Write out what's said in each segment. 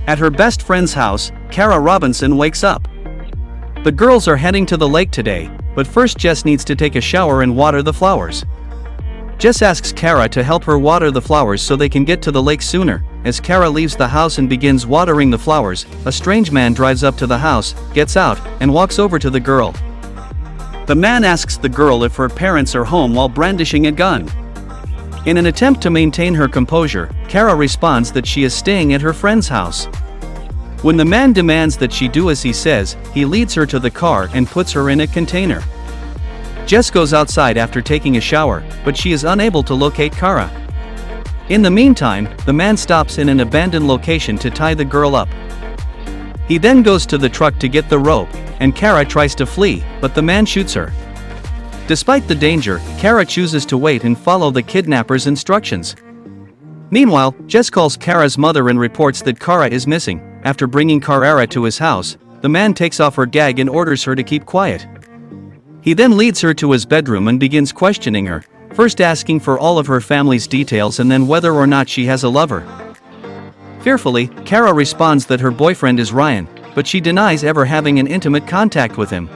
At her best friend's house, Cara Robinson wakes up. The girls are heading to the lake today, but first Jess needs to take a shower and water the flowers. Jess asks Cara to help her water the flowers so they can get to the lake sooner. As Cara leaves the house and begins watering the flowers, a strange man drives up to the house, gets out, and walks over to the girl. The man asks the girl if her parents are home while brandishing a gun. In an attempt to maintain her composure, Cara responds that she is staying at her friend's house. When the man demands that she do as he says, he leads her to the car and puts her in a container. Jess goes outside after taking a shower, but she is unable to locate Cara. In the meantime, the man stops in an abandoned location to tie the girl up. He then goes to the truck to get the rope, and Cara tries to flee, but the man shoots her. Despite the danger, Cara chooses to wait and follow the kidnapper's instructions. Meanwhile, Jess calls Cara's mother and reports that Cara is missing. After bringing Cara to his house, the man takes off her gag and orders her to keep quiet. He then leads her to his bedroom and begins questioning her, first asking for all of her family's details and then whether or not she has a lover. Fearfully, Cara responds that her boyfriend is Ryan, but she denies ever having an intimate contact with him.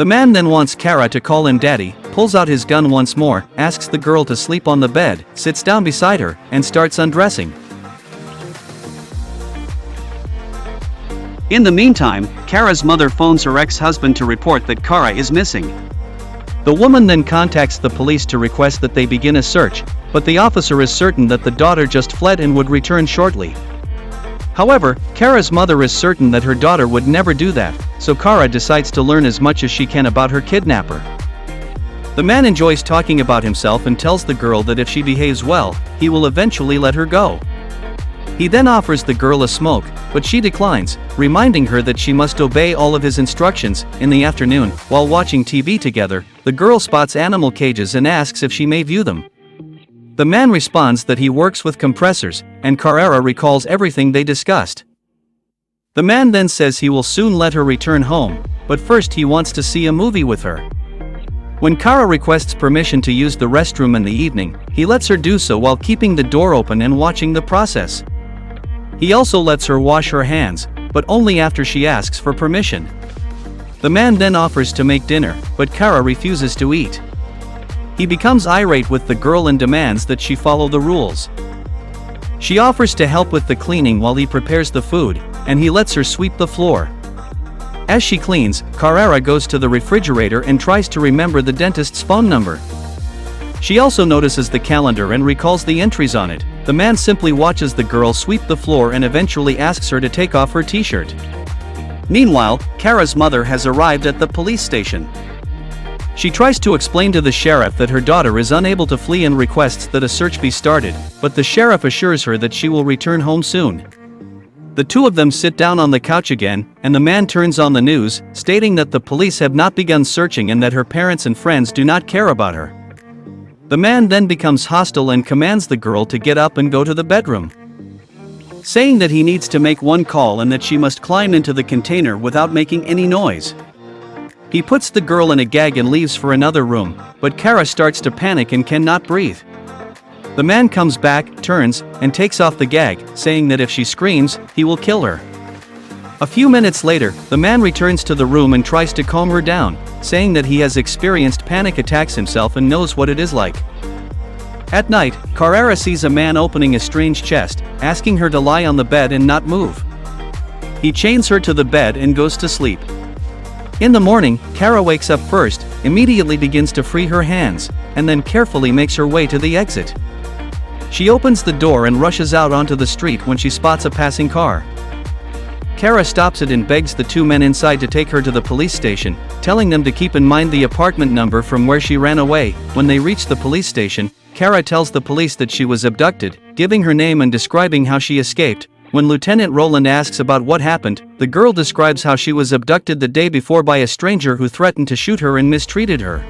The man then wants Cara to call him daddy, pulls out his gun once more, asks the girl to sleep on the bed, sits down beside her, and starts undressing. In the meantime, Cara's mother phones her ex-husband to report that Cara is missing. The woman then contacts the police to request that they begin a search, but the officer is certain that the daughter just fled and would return shortly. However, Cara's mother is certain that her daughter would never do that, so Cara decides to learn as much as she can about her kidnapper. The man enjoys talking about himself and tells the girl that if she behaves well, he will eventually let her go. He then offers the girl a smoke, but she declines, reminding her that she must obey all of his instructions. In the afternoon, while watching TV together, the girl spots animal cages and asks if she may view them. The man responds that he works with compressors, and Cara recalls everything they discussed. The man then says he will soon let her return home, but first he wants to see a movie with her. When Cara requests permission to use the restroom in the evening, he lets her do so while keeping the door open and watching the process. He also lets her wash her hands, but only after she asks for permission. The man then offers to make dinner, but Cara refuses to eat. He becomes irate with the girl and demands that she follow the rules. She offers to help with the cleaning while he prepares the food, and he lets her sweep the floor. As she cleans, Cara goes to the refrigerator and tries to remember the dentist's phone number. She also notices the calendar and recalls the entries on it. The man simply watches the girl sweep the floor and eventually asks her to take off her t-shirt. Meanwhile, Cara's mother has arrived at the police station. She tries to explain to the sheriff that her daughter is unable to flee and requests that a search be started, but the sheriff assures her that she will return home soon. The two of them sit down on the couch again, and the man turns on the news, stating that the police have not begun searching and that her parents and friends do not care about her. The man then becomes hostile and commands the girl to get up and go to the bedroom, saying that he needs to make one call and that she must climb into the container without making any noise. He puts the girl in a gag and leaves for another room, but Cara starts to panic and cannot breathe. The man comes back, turns, and takes off the gag, saying that if she screams, he will kill her. A few minutes later, the man returns to the room and tries to calm her down, saying that he has experienced panic attacks himself and knows what it is like. At night, Cara sees a man opening a strange chest, asking her to lie on the bed and not move. He chains her to the bed and goes to sleep. In the morning, Cara wakes up first, immediately begins to free her hands, and then carefully makes her way to the exit. She opens the door and rushes out onto the street when she spots a passing car. Cara stops it and begs the two men inside to take her to the police station, telling them to keep in mind the apartment number from where she ran away. When they reach the police station, Cara tells the police that she was abducted, giving her name and describing how she escaped. When Lieutenant Roland asks about what happened, the girl describes how she was abducted the day before by a stranger who threatened to shoot her and mistreated her.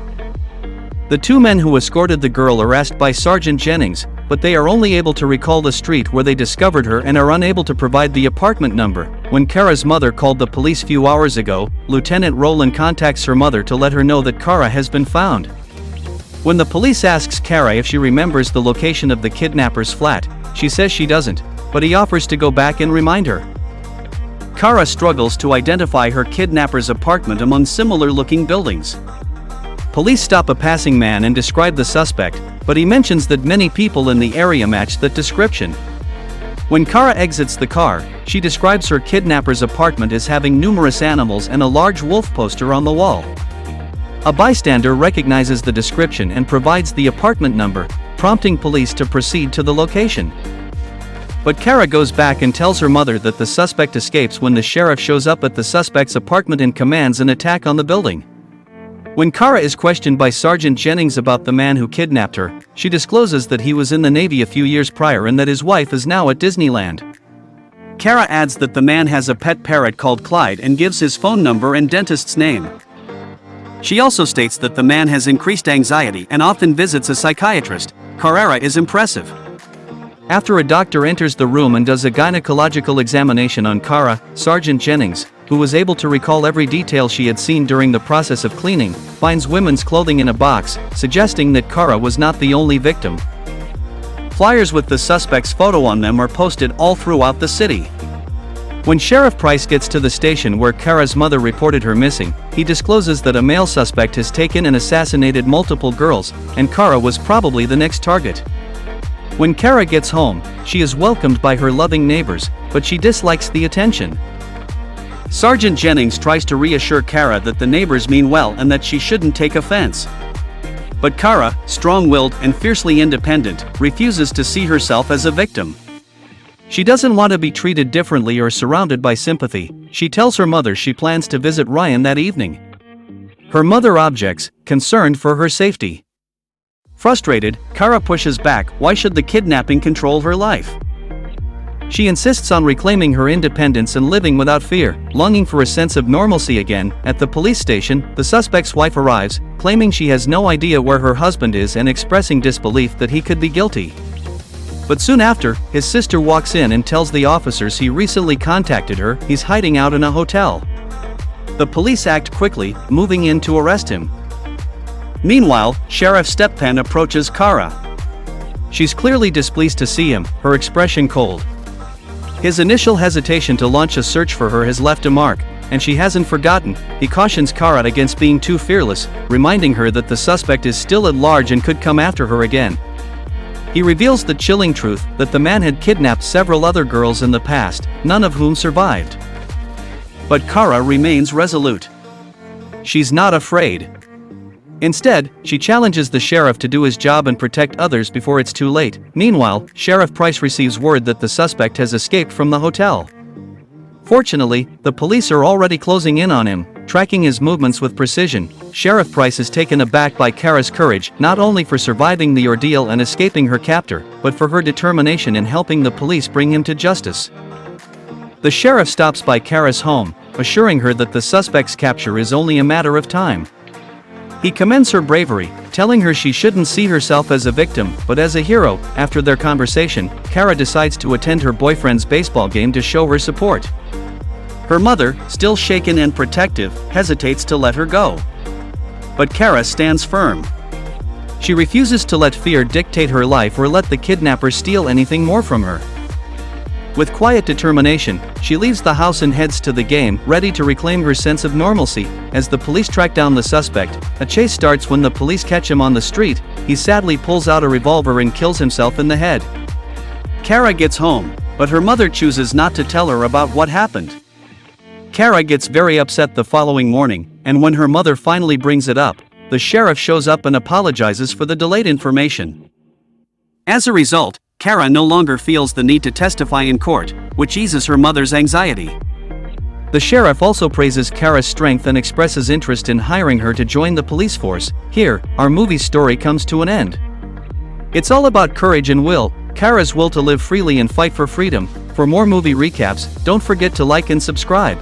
The two men who escorted the girl are asked by Sergeant Jennings, but they are only able to recall the street where they discovered her and are unable to provide the apartment number. When Cara's mother called the police few hours ago, Lieutenant Roland contacts her mother to let her know that Cara has been found. When the police asks Cara if she remembers the location of the kidnapper's flat, she says she doesn't. but he offers to go back and remind her. Cara struggles to identify her kidnapper's apartment among similar-looking buildings. Police stop a passing man and describe the suspect, but he mentions that many people in the area match that description. When Cara exits the car, she describes her kidnapper's apartment as having numerous animals and a large wolf poster on the wall. A bystander recognizes the description and provides the apartment number, prompting police to proceed to the location. But Cara goes back and tells her mother that the suspect escapes when the sheriff shows up at the suspect's apartment and commands an attack on the building. When Cara is questioned by Sergeant Jennings about the man who kidnapped her, she discloses that he was in the Navy a few years prior and that his wife is now at Disneyland. Cara adds that the man has a pet parrot called Clyde and gives his phone number and dentist's name. She also states that the man has increased anxiety and often visits a psychiatrist. Cara is impressive. After a doctor enters the room and does a gynecological examination on Cara, Sergeant Jennings, who was able to recall every detail she had seen during the process of cleaning, finds women's clothing in a box, suggesting that Cara was not the only victim. Flyers with the suspect's photo on them are posted all throughout the city. When Sheriff Price gets to the station where Cara's mother reported her missing, he discloses that a male suspect has taken and assassinated multiple girls, and Cara was probably the next target. When Cara gets home, she is welcomed by her loving neighbors, but she dislikes the attention. Sergeant Jennings tries to reassure Cara that the neighbors mean well and that she shouldn't take offense. But Cara, strong-willed and fiercely independent, refuses to see herself as a victim. She doesn't want to be treated differently or surrounded by sympathy. She tells her mother she plans to visit Ryan that evening. Her mother objects, concerned for her safety. Frustrated, Cara pushes back. Why should the kidnapping control her life? She insists on reclaiming her independence and living without fear, longing for a sense of normalcy again. At the police station, the suspect's wife arrives, claiming she has no idea where her husband is and expressing disbelief that he could be guilty. But soon after, his sister walks in and tells the officers he recently contacted her. He's hiding out in a hotel. The police act quickly, moving in to arrest him. Meanwhile, Sheriff Steppan approaches Cara. She's clearly displeased to see him, her expression cold. His initial hesitation to launch a search for her has left a mark, and she hasn't forgotten. He cautions Cara against being too fearless, reminding her that the suspect is still at large and could come after her again. He reveals the chilling truth that the man had kidnapped several other girls in the past, none of whom survived. But Cara remains resolute. She's not afraid. Instead, she challenges the sheriff to do his job and protect others before it's too late. Meanwhile, Sheriff Price receives word that the suspect has escaped from the hotel. Fortunately, the police are already closing in on him, tracking his movements with precision. Sheriff Price is taken aback by Cara's courage, not only for surviving the ordeal and escaping her captor, but for her determination in helping the police bring him to justice. The sheriff stops by Cara's home, assuring her that the suspect's capture is only a matter of time. He commends her bravery, telling her she shouldn't see herself as a victim, but as a hero. After their conversation, Cara decides to attend her boyfriend's baseball game to show her support. Her mother, still shaken and protective, hesitates to let her go. But Cara stands firm. She refuses to let fear dictate her life or let the kidnapper steal anything more from her. With quiet determination, she leaves the house and heads to the game, ready to reclaim her sense of normalcy. As the police track down the suspect, a chase starts. When the police catch him on the street, he sadly pulls out a revolver and kills himself in the head. Cara gets home, but her mother chooses not to tell her about what happened. Cara gets very upset the following morning, and when her mother finally brings it up, the sheriff shows up and apologizes for the delayed information. As a result, Cara no longer feels the need to testify in court, which eases her mother's anxiety. The sheriff also praises Cara's strength and expresses interest in hiring her to join the police force. Here, our movie's story comes to an end. It's all about courage and will, Cara's will to live freely and fight for freedom. For more movie recaps, don't forget to like and subscribe.